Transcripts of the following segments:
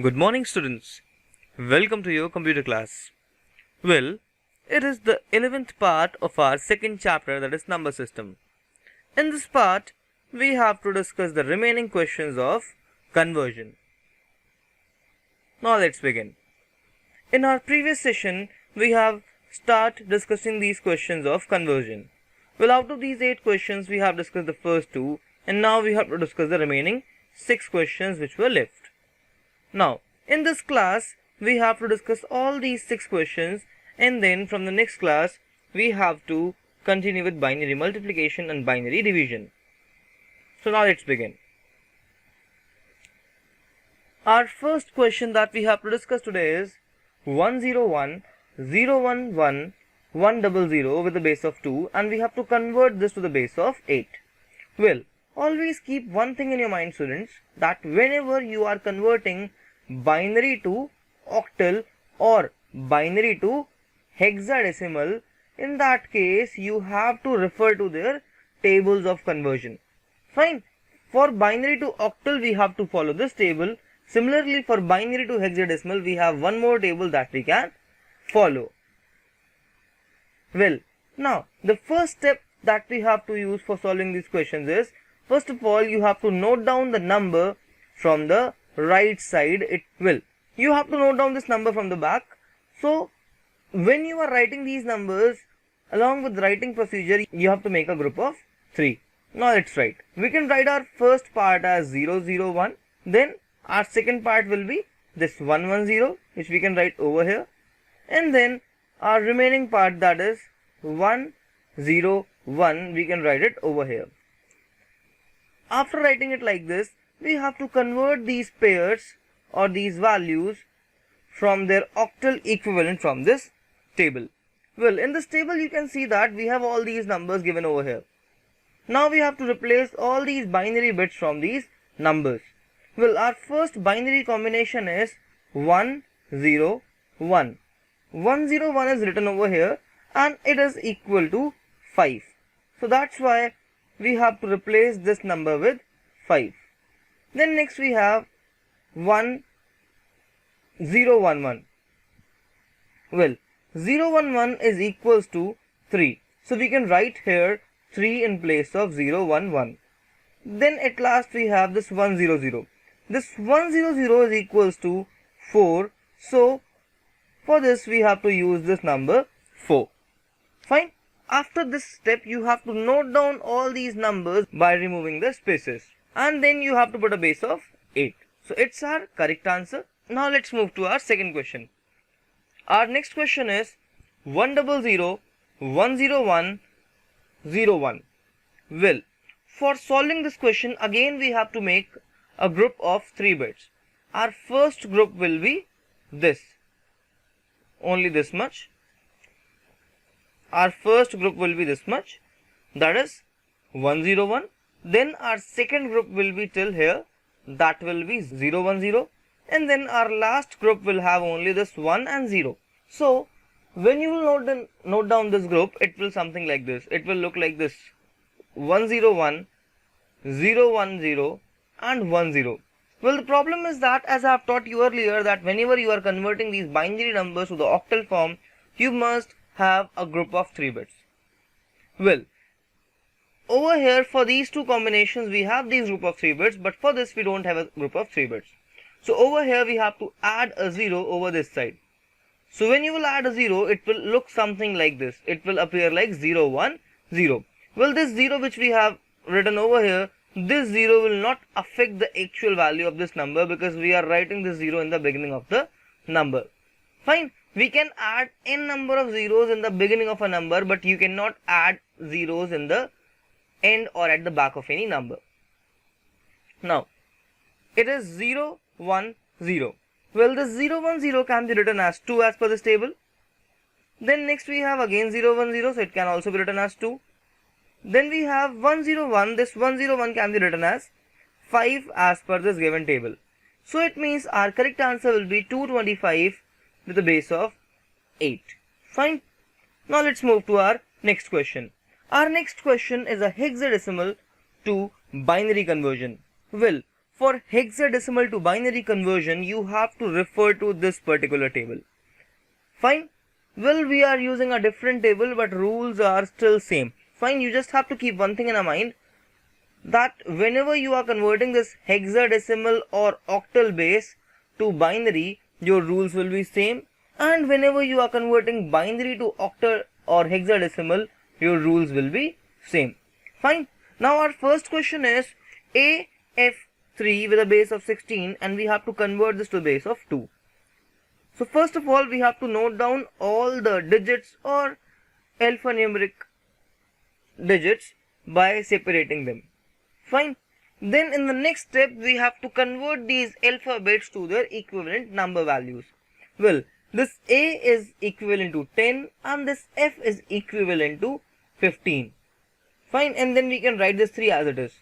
Good morning, students. Welcome to your computer class. Well, it is the 11th part of our second chapter, that is number system. In this part, we have to discuss the remaining questions of conversion. Now let's begin. In our previous session, we have started discussing these questions of conversion. Well, out of these 8 questions, we have discussed the first 2, and now we have to discuss the remaining 6 questions which were left. Now, in this class, we have to discuss all these 6 questions, and then from the next class, we have to continue with binary multiplication and binary division. So now let's begin. Our first question that we have to discuss today is 101, 011, 100 with the base of 2, and we have to convert this to the base of 8. Well, always keep one thing in your mind, students, that whenever you are converting binary to octal or binary to hexadecimal, in that case you have to refer to their tables of conversion. Fine. For binary to octal we have to follow this table. Similarly, for binary to hexadecimal we have one more table that we can follow. Well, now the first step that we have to use for solving these questions is, first of all, you have to note down the number from the right side. You have to note down this number from the back. So when you are writing these numbers, along with writing procedure, you have to make a group of 3. Now let's write. We can write our first part as 001, then our second part will be this 110, which we can write over here, and then our remaining part, that is 101, we can write it over here. After writing it like this, we have to convert these pairs or these values from their octal equivalent from this table. Well, in this table you can see that we have all these numbers given over here. Now we have to replace all these binary bits from these numbers. Well, our first binary combination is 101. 101 is written over here and it is equal to 5. So that's why we have to replace this number with 5. Then next we have 1011. Well, 011 is equals to 3. So we can write here 3 in place of 011. Then at last we have this 100. This 100 is equals to 4. So for this we have to use this number 4. Fine. After this step, you have to note down all these numbers by removing the spaces. And then you have to put a base of 8. So it's our correct answer. Now let's move to our second question. Our next question is 100, 101, 01. Well, for solving this question, again we have to make a group of 3 bits. Our first group will be this. Only this much. Our first group will be this much, that is 101. Then our second group will be till here, that will be 010, and then our last group will have only this 1 and 0. So when you will note down this group, it will something like this. It will look like this: 101, 010 and 10. Well, the problem is that, as I have taught you earlier, that whenever you are converting these binary numbers to the octal form, you must have a group of 3 bits. Well, over here for these two combinations we have these group of 3 bits, but for this we don't have a group of 3 bits. So over here we have to add a 0 over this side. So when you will add a 0, it will look something like this. It will appear like 010. Well, this 0 which we have written over here, this 0 will not affect the actual value of this number because we are writing this 0 in the beginning of the number. Fine. We can add n number of zeros in the beginning of a number, but you cannot add zeros in the end or at the back of any number. Now, it is 010. Well, this 010 can be written as 2 as per this table. Then next we have again 010, so it can also be written as 2. Then we have 101. This 101 can be written as 5 as per this given table. So it means our correct answer will be 225 with a base of 8. Fine. Now let's move to our next question. Our next question is a hexadecimal to binary conversion. Well, for hexadecimal to binary conversion, you have to refer to this particular table. Fine. Well, we are using a different table, but rules are still same. Fine, you just have to keep one thing in mind, that whenever you are converting this hexadecimal or octal base to binary, your rules will be same, and whenever you are converting binary to octal or hexadecimal, your rules will be same. Fine. Now our first question is AF3 with a base of 16, and we have to convert this to a base of 2. So first of all, we have to note down all the digits or alphanumeric digits by separating them. Fine. Then in the next step, we have to convert these alphabets to their equivalent number values. Well, this A is equivalent to 10 and this F is equivalent to 15. Fine, and then we can write this 3 as it is.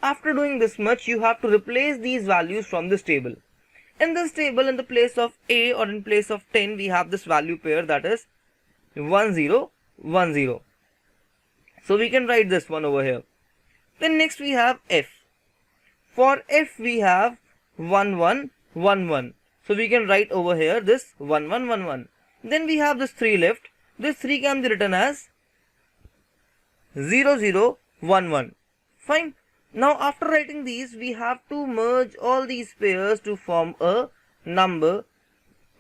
After doing this much, you have to replace these values from this table. In this table, in the place of A or in place of 10, we have this value pair, that is 1 0 1 0. So we can write this one over here. Then next we have F. For F we have 1 1 1 1. So we can write over here this 1 1 1 1. Then we have this 3 left. This 3 can be written as 0 0 1 1. Fine. Now after writing these, we have to merge all these pairs to form a number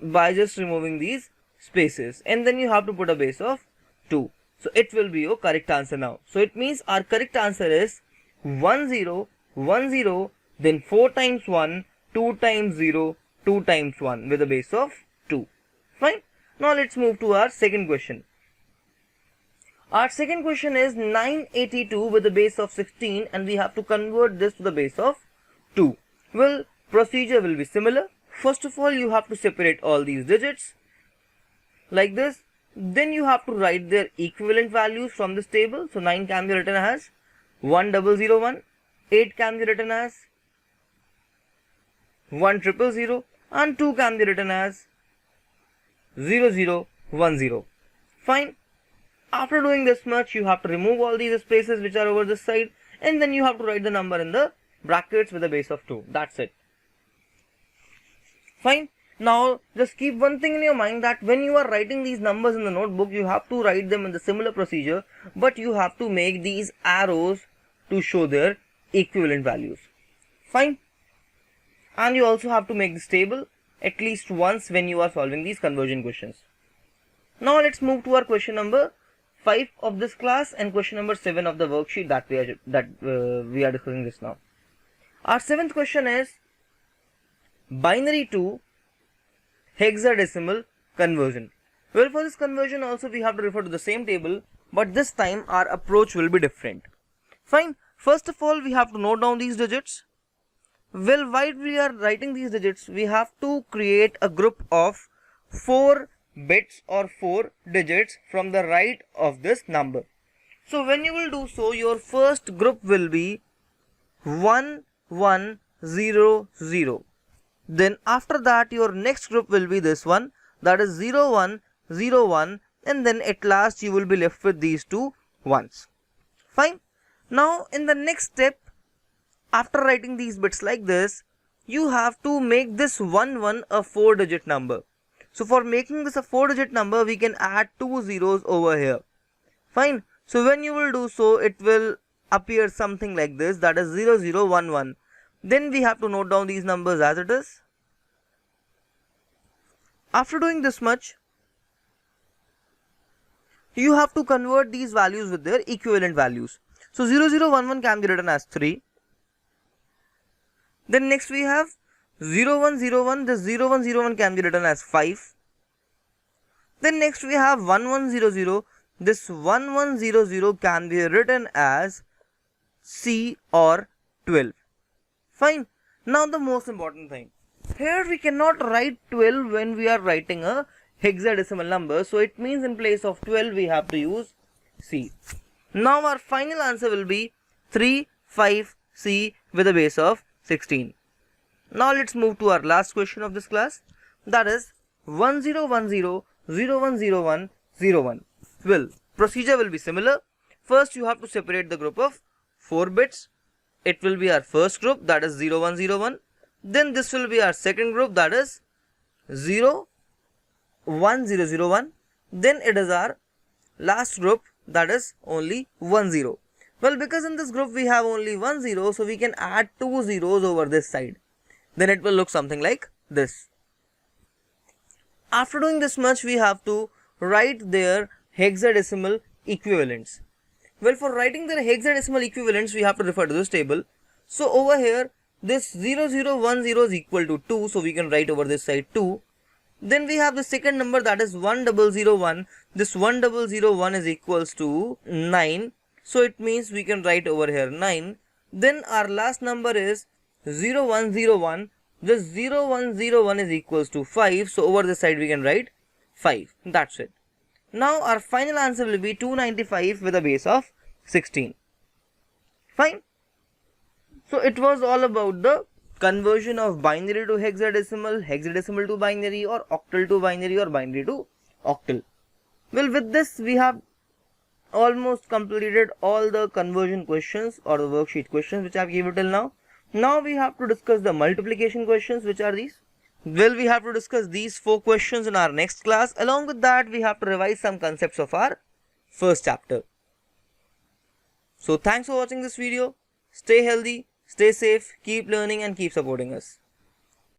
by just removing these spaces, and then you have to put a base of 2. So it will be your correct answer now. So it means our correct answer is 1 0 1 0, then 4 times 1, 2 times 0, 2 times 1 with a base of 2. Fine. Now let's move to our second question. Our second question is 982 with a base of 16, and we have to convert this to the base of 2. Well, procedure will be similar. First of all, you have to separate all these digits like this. Then you have to write their equivalent values from this table. So 9 can be written as 1001, 8 can be written as 1000, and 2 can be written as 0010. Fine. After doing this much, you have to remove all these spaces which are over this side, and then you have to write the number in the brackets with a base of 2. That's it. Fine. Now just keep one thing in your mind, that when you are writing these numbers in the notebook, you have to write them in the similar procedure, but you have to make these arrows to show their equivalent values. Fine. And you also have to make this table at least once when you are solving these conversion questions. Now let's move to our question number 5 of this class and question number 7 of the worksheet that we are discussing this now. Our 7th question is binary to hexadecimal conversion. Well, for this conversion also we have to refer to the same table, but this time our approach will be different. Fine. First of all, we have to note down these digits. Well, while we are writing these digits, we have to create a group of 4 bits or 4 digits from the right of this number. So when you will do so, your first group will be 1 1 0 0. Then after that, your next group will be this one, that is 0 1 0 1, and then at last you will be left with these 2 ones. Fine. Now in the next step, after writing these bits like this, you have to make this 1 1 a 4 digit number. So for making this a 4 digit number, we can add 2 zeros over here. Fine. So when you will do so, it will appear something like this, that is 0 0 1 1. Then we have to note down these numbers as it is. After doing this much, you have to convert these values with their equivalent values. So 0 0 1 1 can be written as 3. Then next we have 0 1 0 1, this 0 1 0 1 can be written as 5. Then next we have 1 1 0 0, this 1 1 0 0 can be written as C or 12. Fine. Now the most important thing. Here we cannot write 12 when we are writing a hexadecimal number. So it means in place of 12 we have to use C. Now our final answer will be 3 5 C with a base of 16. Now let's move to our last question of this class. That is 1010 0101 01. Well, procedure will be similar. First you have to separate the group of 4 bits. it will be our first group, that is 0 1 0 1. Then this will be our second group, that is 0 1 0 0 1. Then it is our last group, that is only 1 0. Well, because in this group we have only 1 0, so we can add 2 zeros over this side. Then it will look something like this. After doing this much, we have to write their hexadecimal equivalents. Well, for writing their hexadecimal equivalents, we have to refer to this table. So over here, this 0010 is equal to 2, so we can write over this side 2. Then we have the second number, that is 1001. This 1001 is equals to 9, so it means we can write over here 9. Then our last number is 0101. This 0101 is equals to 5, so over this side we can write 5. That's it. Now our final answer will be 295 with a base of 16. Fine. So it was all about the conversion of binary to hexadecimal, hexadecimal to binary, or octal to binary, or binary to octal. Well, with this we have almost completed all the conversion questions or the worksheet questions which I have given till now. Now we have to discuss the multiplication questions, which are these. Well, we have to discuss these 4 questions in our next class. Along with that, we have to revise some concepts of our first chapter. So thanks for watching this video. Stay healthy, stay safe, keep learning and keep supporting us.